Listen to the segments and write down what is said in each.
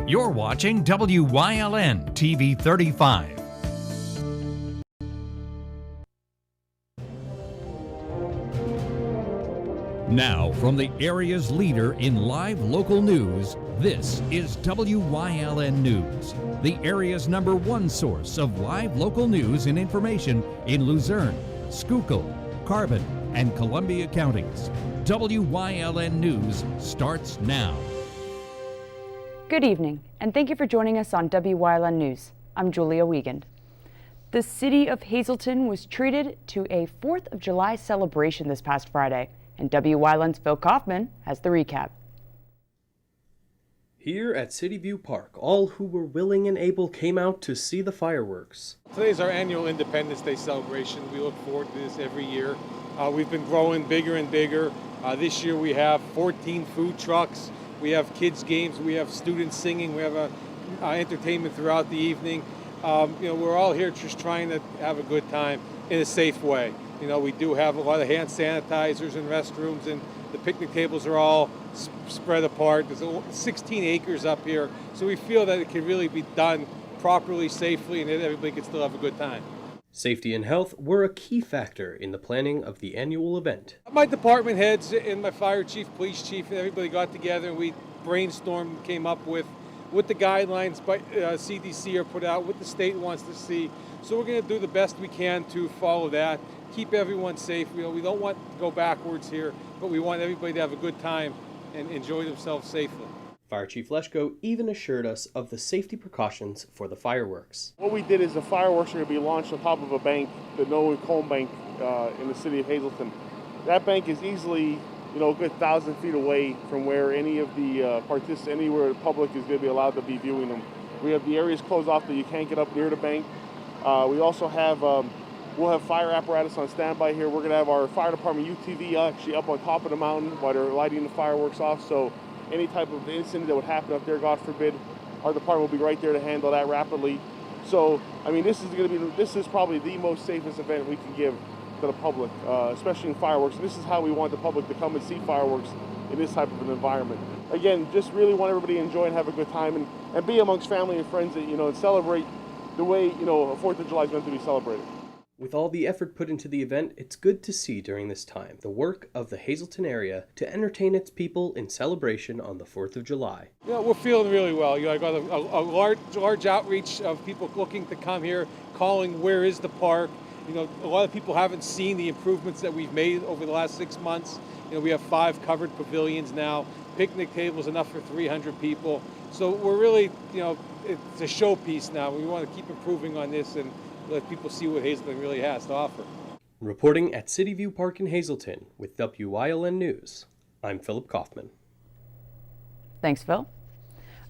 You're watching WYLN TV 35. Now, from the area's leader in live local news, this is WYLN News, the area's #1 source of live local news and information in Luzerne, Schuylkill, Carbon, and Columbia counties. WYLN News starts now. Good evening, and thank you for joining us on WYLN News. I'm Julia Wiegand. The city of Hazleton was treated to a 4th of July celebration this past Friday, and WYLN's Phil Kaufman has the recap. Here at City View Park, all who were willing and able came out to see the fireworks. Today's our annual Independence Day celebration. We look forward to this every year. We've been growing bigger and bigger. This year we have 14 food trucks. We have kids games, we have students singing, we have entertainment throughout the evening. We're all here just trying to have a good time in a safe way. We do have a lot of hand sanitizers in restrooms, and the picnic tables are all spread apart. There's 16 acres up here, so we feel that it can really be done properly, safely, and that everybody can still have a good time. Safety and health were a key factor in the planning of the annual event. My department heads and my fire chief, police chief, and everybody got together and we brainstormed and came up with what the guidelines by CDC are put out, what the state wants to see. So we're going to do the best we can to follow that, keep everyone safe. We don't want to go backwards here, but we want everybody to have a good time and enjoy themselves safely. Fire Chief Leschko even assured us of the safety precautions for the fireworks. What we did is the fireworks are going to be launched on top of a bank, the Noah Cone Bank in the city of Hazleton. That bank is easily, a good 1,000 feet away from where any of the anywhere the public is going to be allowed to be viewing them. We have the areas closed off that you can't get up near the bank. We also have, we'll have fire apparatus on standby here. We're going to have our fire department UTV actually up on top of the mountain while they're lighting the fireworks off. So any type of incident that would happen up there, God forbid, our department will be right there to handle that rapidly. So, this is probably the most safest event we can give to the public, especially in fireworks. And this is how we want the public to come and see fireworks in this type of an environment. Again, just really want everybody to enjoy and have a good time and be amongst family and friends and celebrate the way, 4th of July is meant to be celebrated. With all the effort put into the event, it's good to see during this time the work of the Hazleton area to entertain its people in celebration on the 4th of July. Yeah, we're feeling really well. I got a large outreach of people looking to come here, calling where is the park. A lot of people haven't seen the improvements that we've made over the last 6 months. We have 5 covered pavilions now, picnic tables enough for 300 people. So we're really, it's a showpiece now. We want to keep improving on this and let people see what Hazleton really has to offer. Reporting at City View Park in Hazleton with WYLN News, I'm Philip Kaufman. Thanks, Phil.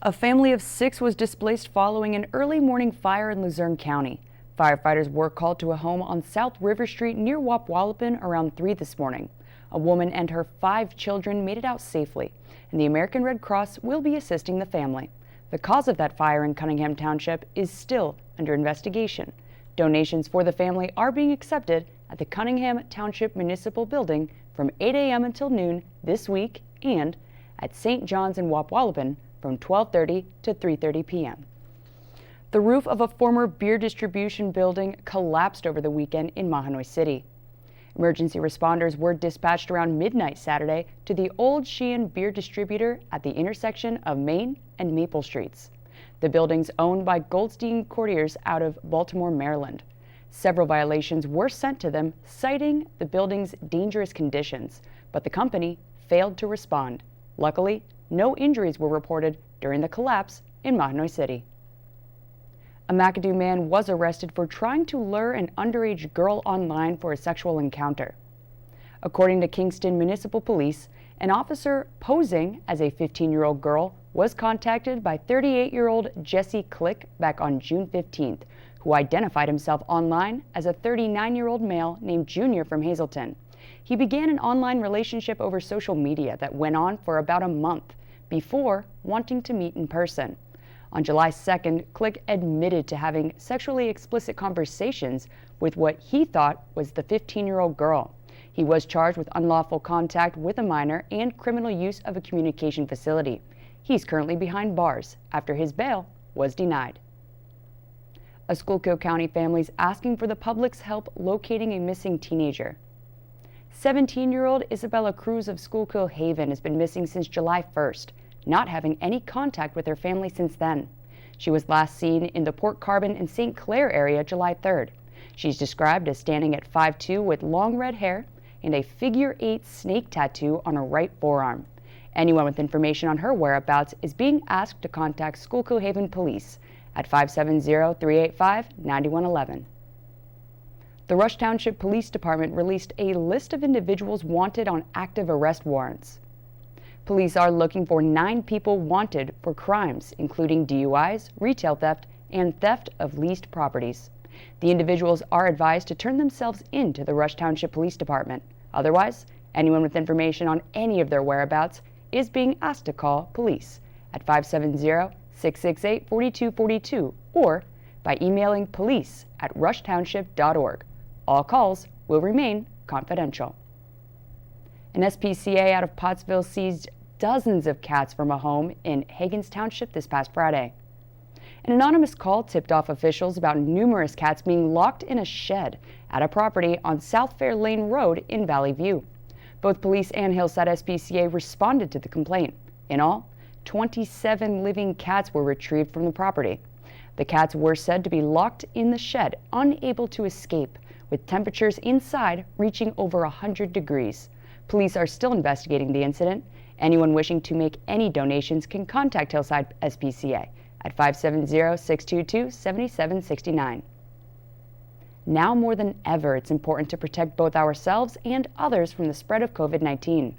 A family of 6 was displaced following an early morning fire in Luzerne County. Firefighters were called to a home on South River Street near Wyln around 3 this morning. A woman and her 5 children made it out safely, and the American Red Cross will be assisting the family. The cause of that fire in Cunningham Township is still under investigation. Donations for the family are being accepted at the Cunningham Township Municipal Building from 8 a.m. until noon this week and at St. John's in Wyln from 12:30 to 3:30 p.m. The roof of a former beer distribution building collapsed over the weekend in Mahanoy City. Emergency responders were dispatched around midnight Saturday to the old Sheehan beer distributor at the intersection of Main and Maple Streets. The building's owned by Goldstein Courtiers out of Baltimore, Maryland. Several violations were sent to them, citing the building's dangerous conditions, but the company failed to respond. Luckily, no injuries were reported during the collapse in Mahanoy City. A McAdoo man was arrested for trying to lure an underage girl online for a sexual encounter. According to Kingston Municipal Police, an officer posing as a 15-year-old girl was contacted by 38-year-old Jesse Click back on June 15th, who identified himself online as a 39-year-old male named Junior from Hazleton. He began an online relationship over social media that went on for about a month before wanting to meet in person. On July 2nd, Click admitted to having sexually explicit conversations with what he thought was the 15-year-old girl. He was charged with unlawful contact with a minor and criminal use of a communication facility. He's currently behind bars after his bail was denied. A Schuylkill County family is asking for the public's help locating a missing teenager. 17-year-old Isabella Cruz of Schuylkill Haven has been missing since July 1st, not having any contact with her family since then. She was last seen in the Port Carbon and St. Clair area July 3rd. She's described as standing at 5'2" with long red hair and a figure-8 snake tattoo on her right forearm. Anyone with information on her whereabouts is being asked to contact Schuylkill Haven Police at 570-385-9111. The Rush Township Police Department released a list of individuals wanted on active arrest warrants. Police are looking for 9 people wanted for crimes, including DUIs, retail theft, and theft of leased properties. The individuals are advised to turn themselves in to the Rush Township Police Department. Otherwise, anyone with information on any of their whereabouts is being asked to call police at 570-668-4242 or by emailing police@rushtownship.org. All calls will remain confidential. An SPCA out of Pottsville seized dozens of cats from a home in Hagens Township this past Friday. An anonymous call tipped off officials about numerous cats being locked in a shed at a property on South Fair Lane Road in Valley View. Both police and Hillside SPCA responded to the complaint. In all, 27 living cats were retrieved from the property. The cats were said to be locked in the shed, unable to escape, with temperatures inside reaching over 100 degrees. Police are still investigating the incident. Anyone wishing to make any donations can contact Hillside SPCA at 570-622-7769. Now more than ever, it's important to protect both ourselves and others from the spread of COVID-19.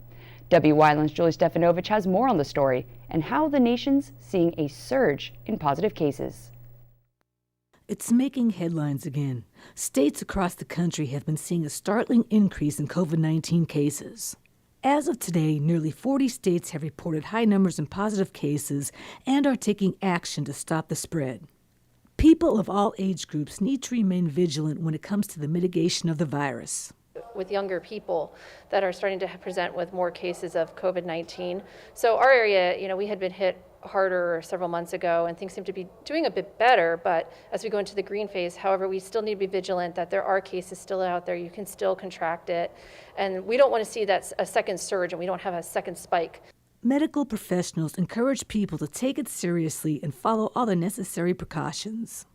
Wyln's Julie Stefanovich has more on the story and how the nation's seeing a surge in positive cases. It's making headlines again. States across the country have been seeing a startling increase in COVID-19 cases. As of today, nearly 40 states have reported high numbers in positive cases and are taking action to stop the spread. People of all age groups need to remain vigilant when it comes to the mitigation of the virus. With younger people that are starting to present with more cases of COVID-19. So our area, we had been hit harder several months ago and things seem to be doing a bit better, but as we go into the green phase, however, we still need to be vigilant that there are cases still out there. You can still contract it, and we don't want to see that a second surge and we don't have a second spike. Medical professionals encourage people to take it seriously and follow all the necessary precautions.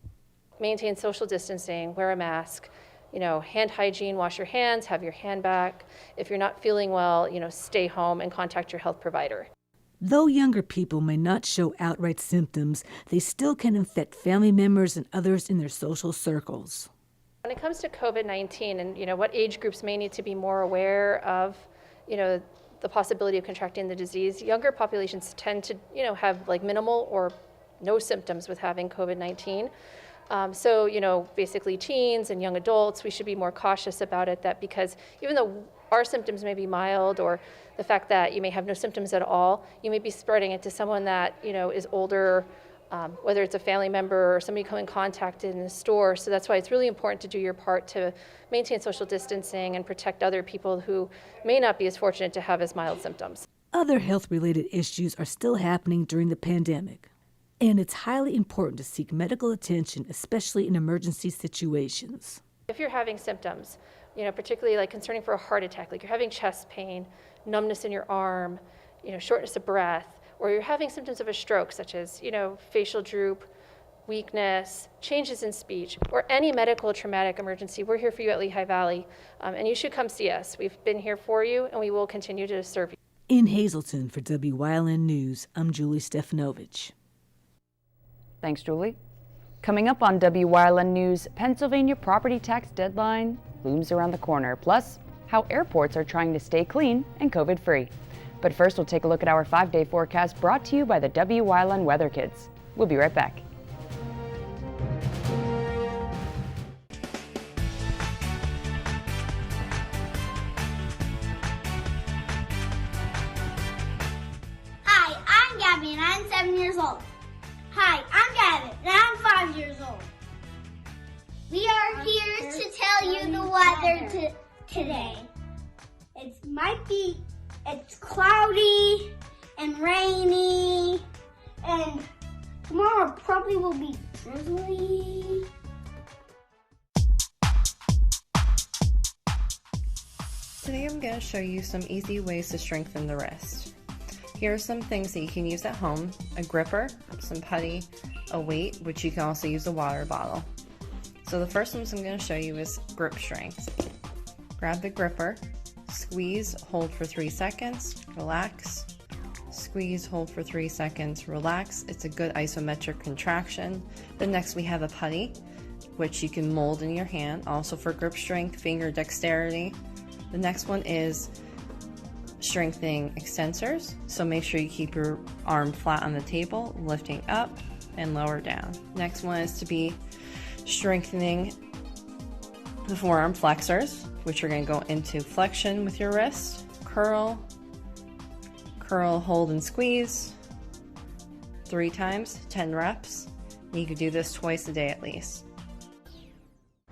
Maintain social distancing, wear a mask, hand hygiene, wash your hands, have your hand back. If you're not feeling well, stay home and contact your health provider. Though younger people may not show outright symptoms, they still can infect family members and others in their social circles. When it comes to COVID-19 and what age groups may need to be more aware of, the possibility of contracting the disease, younger populations tend to, have minimal or no symptoms with having COVID-19. So, basically teens and young adults, we should be more cautious about it, because even though our symptoms may be mild, or the fact that you may have no symptoms at all, you may be spreading it to someone that, is older, whether it's a family member or somebody come in contact in the store. So that's why it's really important to do your part to maintain social distancing and protect other people who may not be as fortunate to have as mild symptoms. Other health-related issues are still happening during the pandemic, and it's highly important to seek medical attention, especially in emergency situations. If you're having symptoms, particularly concerning for a heart attack, you're having chest pain, numbness in your arm, shortness of breath, or you're having symptoms of a stroke, such as, facial droop, weakness, changes in speech, or any medical traumatic emergency, we're here for you at Lehigh Valley, and you should come see us. We've been here for you, and we will continue to serve you. In Hazleton for Wyln News, I'm Julie Stefanovich. Thanks, Julie. Coming up on Wyln News, Pennsylvania property tax deadline looms around the corner, plus how airports are trying to stay clean and COVID-free. But first, we'll take a look at our 5-day forecast brought to you by the Wyln Weather Kids. We'll be right back. Hi, I'm Gabby and I'm 7 years old. Hi, I'm Gavin and I'm 5 years old. We are here to tell you the weather today. It's cloudy and rainy probably will be drizzly. Today I'm going to show you some easy ways to strengthen the wrist. Here are some things that you can use at home: a gripper, some putty, a weight, which you can also use a water bottle. So the first ones I'm going to show you is grip strength. Grab the gripper, squeeze, hold for 3 seconds, relax, squeeze, hold for 3 seconds, relax. It's a good isometric contraction. Then next we have a putty, which you can mold in your hand, also for grip strength, finger dexterity. The next one is strengthening extensors, so make sure you keep your arm flat on the table, lifting up and lower down. Next one is to be strengthening the forearm flexors, which are going to go into flexion with your wrist, curl, hold and squeeze 3 times, 10 reps. You can do this twice a day at least.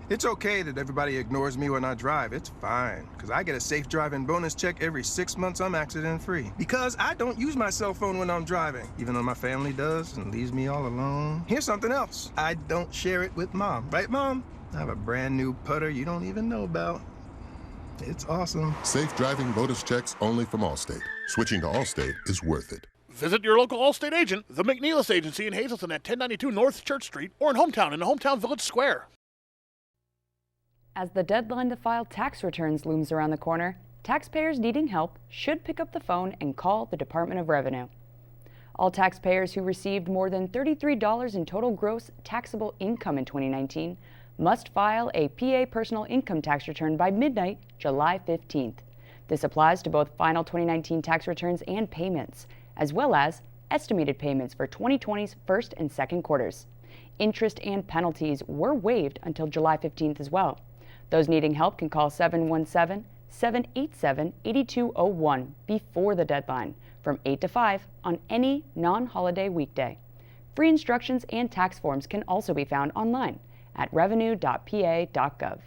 It's okay that everybody ignores me when I drive. It's fine, because I get a safe driving bonus check every 6 months I'm accident-free. Because I don't use my cell phone when I'm driving, even though my family does and leaves me all alone. Here's something else. I don't share it with Mom. Right, Mom? I have a brand new putter you don't even know about. It's awesome. Safe driving bonus checks only from Allstate. Switching to Allstate is worth it. Visit your local Allstate agent, the McNeilis Agency in Hazleton at 1092 North Church Street, or in Hometown in the Hometown Village Square. As the deadline to file tax returns looms around the corner, taxpayers needing help should pick up the phone and call the Department of Revenue. All taxpayers who received more than $33 in total gross taxable income in 2019 must file a PA personal income tax return by midnight, July 15th. This applies to both final 2019 tax returns and payments, as well as estimated payments for 2020's first and second quarters. Interest and penalties were waived until July 15th as well. Those needing help can call 717-787-8201 before the deadline from 8 to 5 on any non-holiday weekday. Free instructions and tax forms can also be found online at revenue.pa.gov.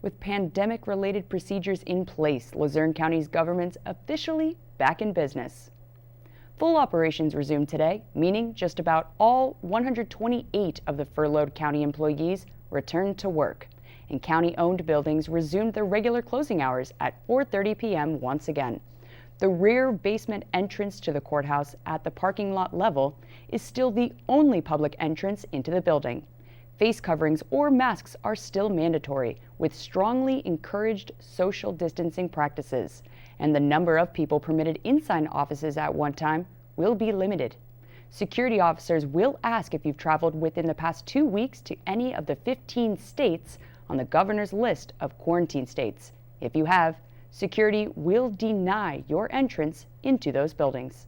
With pandemic-related procedures in place, Luzerne County's government's officially back in business. Full operations resumed today, meaning just about all 128 of the furloughed county employees returned to work, and county-owned buildings resumed their regular closing hours at 4:30 p.m. once again. The rear basement entrance to the courthouse at the parking lot level is still the only public entrance into the building. Face coverings or masks are still mandatory, with strongly encouraged social distancing practices, and the number of people permitted inside offices at one time will be limited. Security officers will ask if you've traveled within the past 2 weeks to any of the 15 states on the governor's list of quarantine states. If you have, security will deny your entrance into those buildings.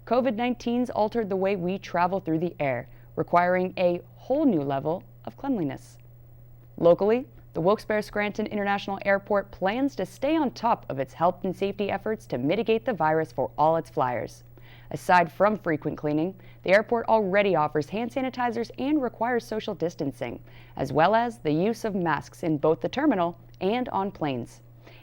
COVID-19's altered the way we travel through the air, requiring a whole new level of cleanliness. Locally, the Wilkes-Barre-Scranton International Airport plans to stay on top of its health and safety efforts to mitigate the virus for all its flyers. Aside from frequent cleaning, the airport already offers hand sanitizers and requires social distancing, as well as the use of masks in both the terminal and on planes.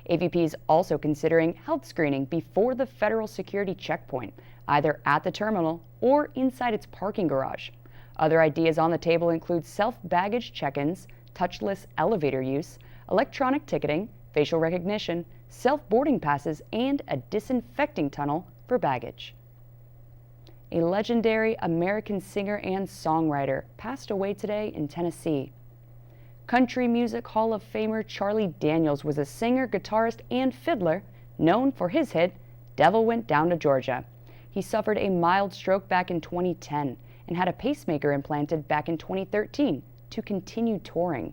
AVP is also considering health screening before the federal security checkpoint, either at the terminal or inside its parking garage. Other ideas on the table include self-baggage check-ins, touchless elevator use, electronic ticketing, facial recognition, self-boarding passes, and a disinfecting tunnel for baggage. A legendary American singer and songwriter passed away today in Tennessee. Country Music Hall of Famer Charlie Daniels was a singer, guitarist, and fiddler known for his hit, "Devil Went Down to Georgia." He suffered a mild stroke back in 2010 and had a pacemaker implanted back in 2013 to continue touring.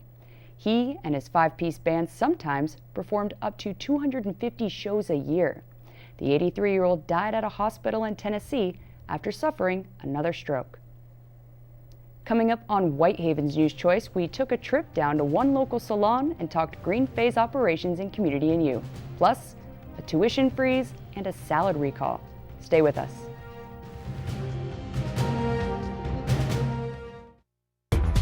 He and his 5-piece band sometimes performed up to 250 shows a year. The 83-year-old died at a hospital in Tennessee after suffering another stroke. Coming up on Whitehaven's News Choice, we took a trip down to one local salon and talked green phase operations in Community and You, plus a tuition freeze and a salad recall. Stay with us.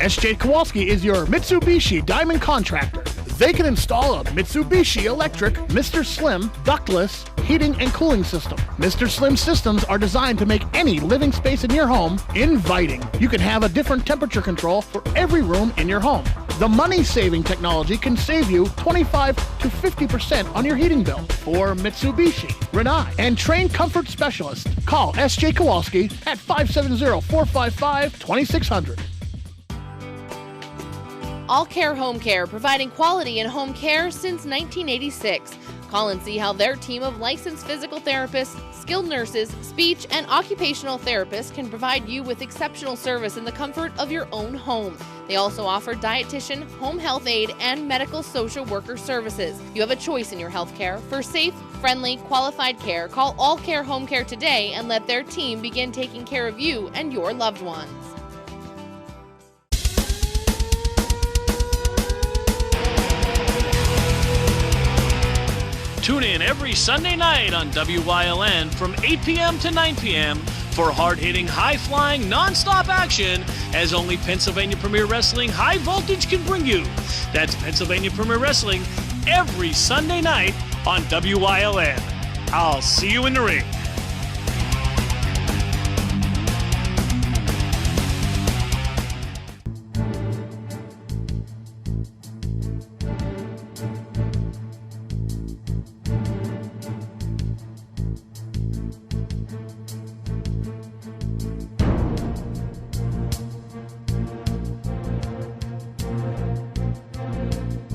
SJ Kowalski is your Mitsubishi Diamond Contractor. They can install a Mitsubishi Electric, Mr. Slim, ductless, heating and cooling system. Mr. Slim systems are designed to make any living space in your home inviting. You can have a different temperature control for every room in your home. The money-saving technology can save you 25 to 50% on your heating bill. For Mitsubishi, Rinnai, and trained comfort specialists, call S.J. Kowalski at 570-455-2600. All Care Home Care, providing quality in home care since 1986. Call and see how their team of licensed physical therapists, skilled nurses, speech, and occupational therapists can provide you with exceptional service in the comfort of your own home. They also offer dietitian, home health aide, and medical social worker services. You have a choice in your health care. For safe, friendly, qualified care, call All Care Home Care today and let their team begin taking care of you and your loved ones. Tune in every Sunday night on Wyln from 8 p.m. to 9 p.m. for hard-hitting, high-flying, non-stop action as only Pennsylvania Premier Wrestling High Voltage can bring you. That's Pennsylvania Premier Wrestling every Sunday night on Wyln. I'll see you in the ring.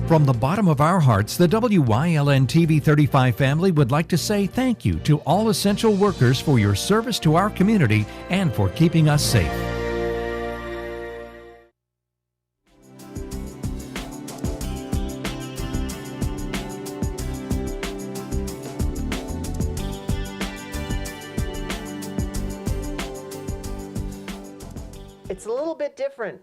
From the bottom of our hearts, the WYLN TV 35 family would like to say thank you to all essential workers for your service to our community and for keeping us safe. It's a little bit different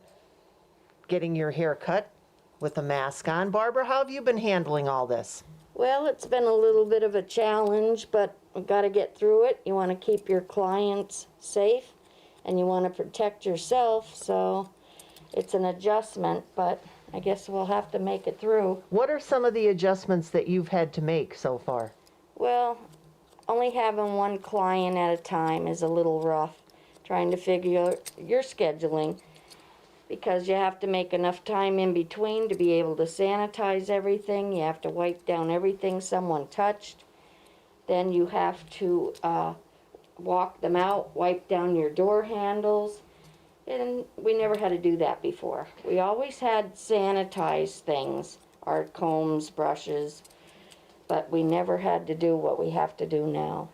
getting your hair cut with a mask on. Barbara, how have you been handling all this? Well, it's been a little bit of a challenge, but we've got to get through it. You want to keep your clients safe, and you want to protect yourself, so it's an adjustment, but I guess we'll have to make it through. What are some of the adjustments that you've had to make so far? Well, only having one client at a time is a little rough, trying to figure your scheduling, because you have to make enough time in between to be able to sanitize everything. You have to wipe down everything someone touched. Then you have to walk them out, wipe down your door handles. And we never had to do that before. We always had sanitized things, our combs, brushes, but we never had to do what we have to do now.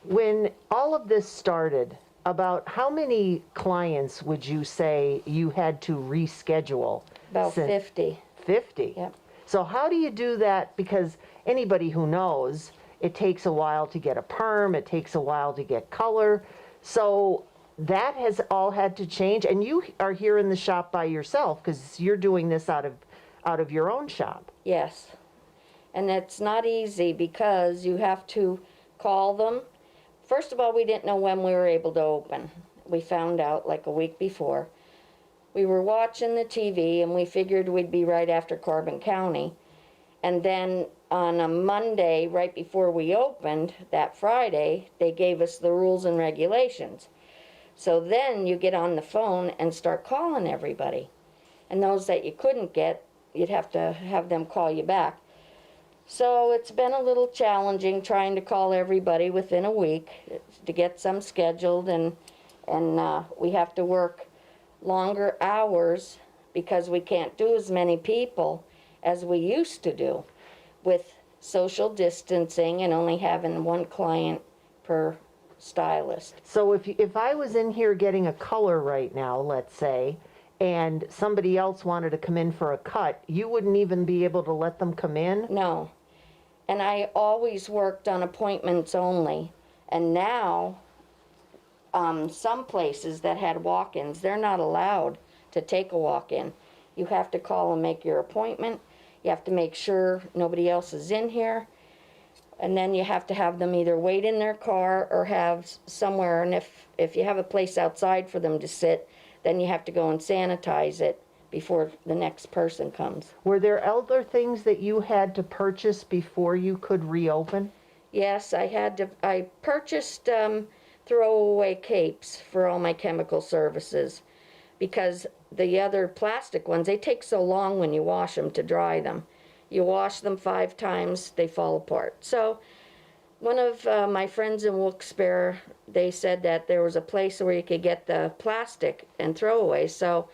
When all of this started, about how many clients would you say you had to reschedule? About 50. 50? Yep. So how do you do that? Because anybody who knows, it takes a while to get a perm, it takes a while to get color. So that has all had to change, and you are here in the shop by yourself because you're doing this out of your own shop. Yes. And it's not easy because you have to call them. First of all, we didn't know when we were able to open. We found out like a week before. We were watching the TV and we figured we'd be right after Carbon County. And then on a Monday, right before we opened, that Friday, they gave us the rules and regulations. So then you get on the phone and start calling everybody. And those that you couldn't get, you'd have to have them call you back. So it's been a little challenging trying to call everybody within a week to get some scheduled, and we have to work longer hours because we can't do as many people as we used to do with social distancing and only having one client per stylist. So if I was in here getting a color right now, let's say, and somebody else wanted to come in for a cut, you wouldn't even be able to let them come in? No. And I always worked on appointments only. And now, some places that had walk-ins, they're not allowed to take a walk-in. You have to call and make your appointment. You have to make sure nobody else is in here. And then you have to have them either wait in their car or have somewhere. And if you have a place outside for them to sit, then you have to go and sanitize it before the next person comes. Were there other things that you had to purchase before you could reopen? Yes, I purchased throwaway capes for all my chemical services because the other plastic ones, they take so long when you wash them to dry them. You wash them 5 times, they fall apart. So one of my friends in Wilkes-Barre, they said that there was a place where you could get the plastic and throwaway. So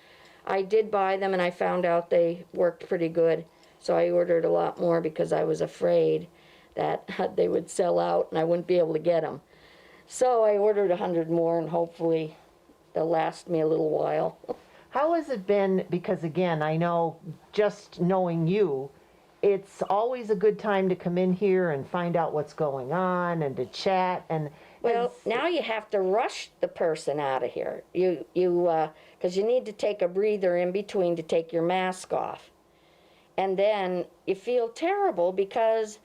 I did buy them, and I found out they worked pretty good. So I ordered a lot more because I was afraid that they would sell out and I wouldn't be able to get them. So I ordered 100 more, and hopefully they'll last me a little while. How has it been? Because again, I know just knowing you, it's always a good time to come in here and find out what's going on and to chat. And well, now you have to rush the person out of here. Because you need to take a breather in between to take your mask off. And then you feel terrible because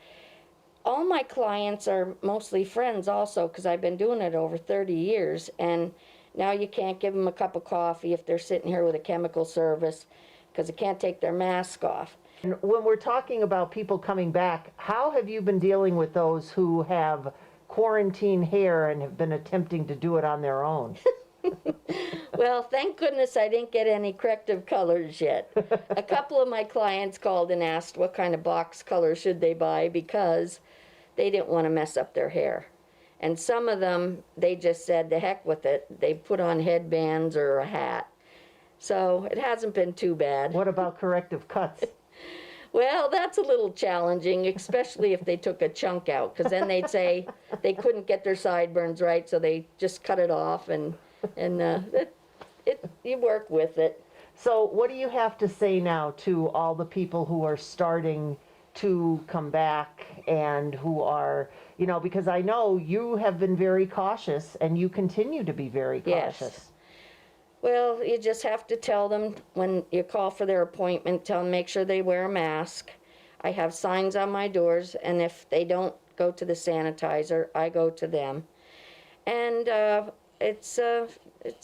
all my clients are mostly friends also, because I've been doing it over 30 years. And now you can't give them a cup of coffee if they're sitting here with a chemical service because they can't take their mask off. And when we're talking about people coming back, how have you been dealing with those who have quarantine hair and have been attempting to do it on their own? Well, thank goodness I didn't get any corrective colors yet. A couple of my clients called and asked what kind of box color should they buy because they didn't want to mess up their hair. And some of them, they just said, the heck with it. They put on headbands or a hat. So it hasn't been too bad. What about corrective cuts? Well, that's a little challenging, especially if they took a chunk out, because then they'd say they couldn't get their sideburns right, so they just cut it off, and you work with it. So what do you have to say now to all the people who are starting to come back and who are, because I know you have been very cautious and you continue to be very cautious. Yes. Well, you just have to tell them when you call for their appointment, tell them make sure they wear a mask. I have signs on my doors, and if they don't go to the sanitizer, I go to them. And it's a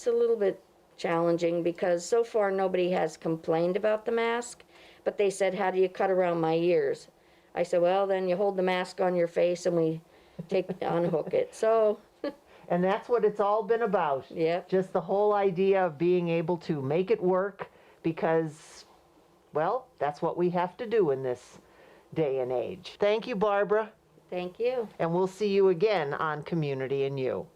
little bit challenging because so far nobody has complained about the mask, but they said, how do you cut around my ears? I said, well, then you hold the mask on your face and we unhook it. So. And that's what it's all been about. Yep. Just the whole idea of being able to make it work because, well, that's what we have to do in this day and age. Thank you, Barbara. Thank you. And we'll see you again on Community and You.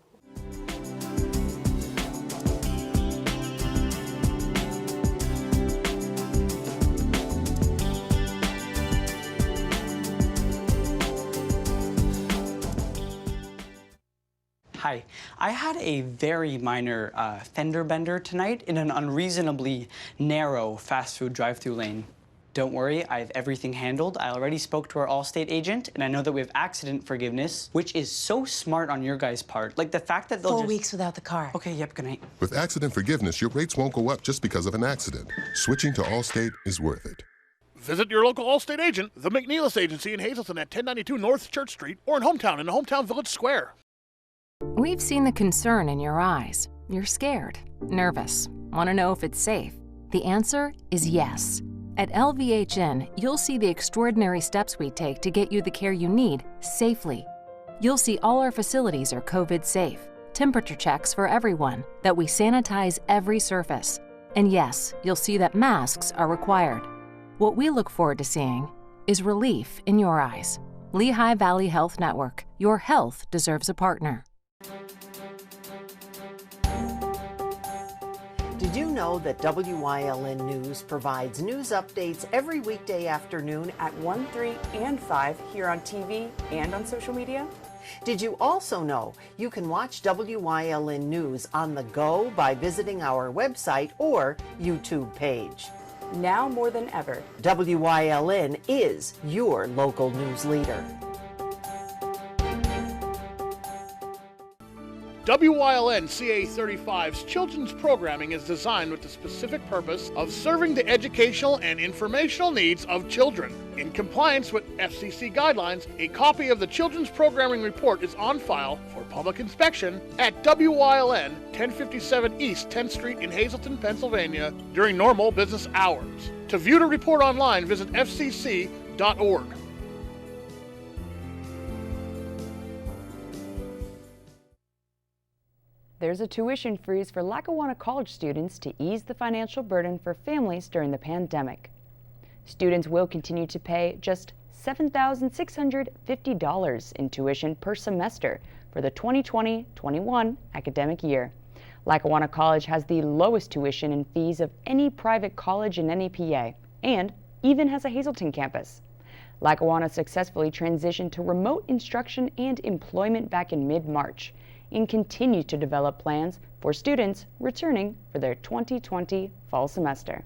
Hi, I had a very minor fender bender tonight in an unreasonably narrow fast food drive-through lane. Don't worry, I have everything handled. I already spoke to our Allstate agent, and I know that we have accident forgiveness, which is so smart on your guys' part. Like the fact that they'll 4 weeks without the car. Okay, yep, good night. With accident forgiveness, your rates won't go up just because of an accident. Switching to Allstate is worth it. Visit your local Allstate agent, the McNeilis Agency in Hazleton at 1092 North Church Street, or in Hometown in the Hometown Village Square. We've seen the concern in your eyes. You're scared, nervous, want to know if it's safe. The answer is yes. At LVHN, you'll see the extraordinary steps we take to get you the care you need safely. You'll see all our facilities are COVID safe, temperature checks for everyone, that we sanitize every surface. And yes, you'll see that masks are required. What we look forward to seeing is relief in your eyes. Lehigh Valley Health Network. Your health deserves a partner. Did you know that WYLN News provides news updates every weekday afternoon At 1, 3, and 5 here on TV and on social media? Did you also know you can watch WYLN News on the go by visiting our website or YouTube page? Now more than ever, WYLN is your local news leader. WYLN CA35's children's programming is designed with the specific purpose of serving the educational and informational needs of children. In compliance with FCC guidelines, a copy of the Children's Programming Report is on file for public inspection at WYLN 1057 East 10th Street in Hazleton, Pennsylvania during normal business hours. To view the report online, visit fcc.org. There's a tuition freeze for Lackawanna College students to ease the financial burden for families during the pandemic. Students will continue to pay just $7,650 in tuition per semester for the 2020-21 academic year. Lackawanna College has the lowest tuition and fees of any private college in NEPA and even has a Hazleton campus. Lackawanna successfully transitioned to remote instruction and employment back in mid-March and continues to develop plans for students returning for their 2020 fall semester.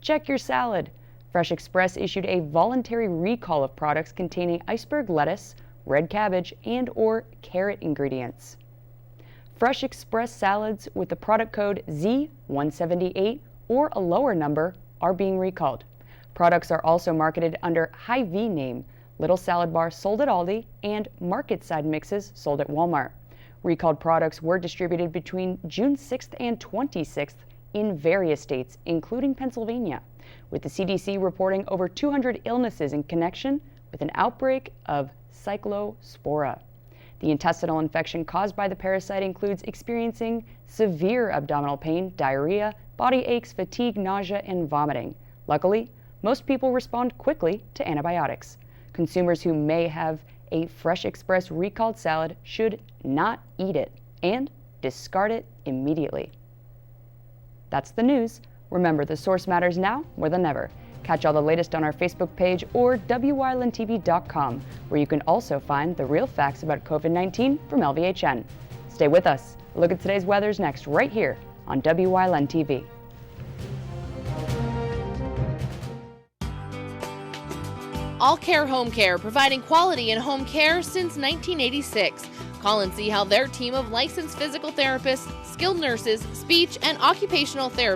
Check your salad. Fresh Express issued a voluntary recall of products containing iceberg lettuce, red cabbage, and/or carrot ingredients. Fresh Express salads with the product code Z178 or a lower number are being recalled. Products are also marketed under Hy-Vee name, Little Salad Bar sold at Aldi, and Market Side Mixes sold at Walmart. Recalled products were distributed between June 6th and 26th in various states, including Pennsylvania, with the CDC reporting over 200 illnesses in connection with an outbreak of cyclospora. The intestinal infection caused by the parasite includes experiencing severe abdominal pain, diarrhea, body aches, fatigue, nausea, and vomiting. Luckily, most people respond quickly to antibiotics. Consumers who may have a Fresh Express recalled salad should not eat it and discard it immediately. That's the news. Remember, the source matters now more than ever. Catch all the latest on our Facebook page or WYLNTV.com, where you can also find the real facts about COVID-19 from LVHN. Stay with us. A look at today's weather's next, right here on WYLN TV. All Care Home Care, providing quality in home care since 1986. Call and see how their team of licensed physical therapists, skilled nurses, speech and occupational therapists